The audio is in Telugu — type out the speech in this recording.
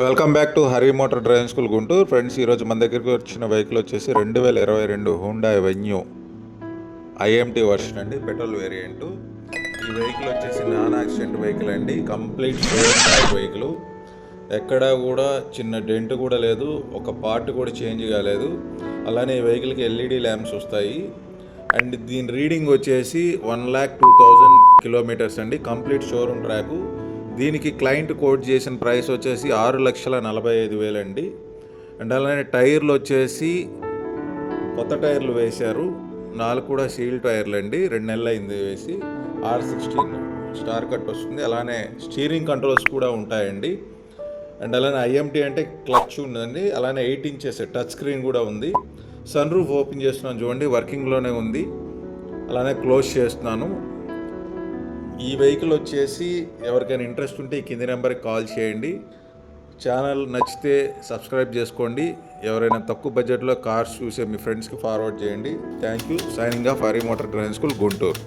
Welcome back to Hari motor driving school Guntur. Friends, ఈరోజు మన దగ్గరికి వచ్చిన వెహికల్ వచ్చేసి 2022 హోండా వెన్యూ ఐఎంటీ వర్షన్ అండి, పెట్రోల్ వేరియంట్. ఈ వెహికల్ వచ్చేసి నాన్ యాక్సిడెంట్ వెహికల్ అండి, కంప్లీట్ వెహికల్. ఎక్కడా కూడా చిన్న డెంట్ కూడా లేదు, ఒక పార్ట్ కూడా చేంజ్ కాలేదు. అలానే ఈ వెహికల్కి ఎల్ఈడి ల్యాంప్స్ వస్తాయి. అండ్ దీని రీడింగ్ వచ్చేసి 1,02,000 కిలోమీటర్స్ అండి, కంప్లీట్ షోరూమ్ ట్రాకు. దీనికి క్లయింట్ కోట్ చేసిన ప్రైస్ వచ్చేసి 6,45,000 అండి. అండ్ అలానే టైర్లు వచ్చేసి కొత్త టైర్లు వేశారు, 4 కూడా సీల్ టైర్లు అండి, 2 నెలలు అయింది వేసి. R16 స్టార్ కట్ వస్తుంది. అలానే స్టీరింగ్ కంట్రోల్స్ కూడా ఉంటాయండి. అండ్ అలానే ఐఎంటీ అంటే క్లచ్ ఉందండి. అలానే 8 ఇంచెస్ టచ్ స్క్రీన్ కూడా ఉంది. సన్ రూఫ్ ఓపెన్ చేస్తున్నాను చూడండి, వర్కింగ్లోనే ఉంది. అలానే క్లోజ్ చేస్తున్నాను. ఈ వెహికల్ వచ్చేసి ఎవరికైనా ఇంట్రెస్ట్ ఉంటే ఈ కింది నెంబర్కి కాల్ చేయండి. ఛానల్ నచ్చితే సబ్స్క్రైబ్ చేసుకోండి. ఎవరైనా తక్కువ బడ్జెట్లో కార్స్ చూసే మీ ఫ్రెండ్స్కి ఫార్వర్డ్ చేయండి. Thank you. Signing off Hari motor driving school Guntur.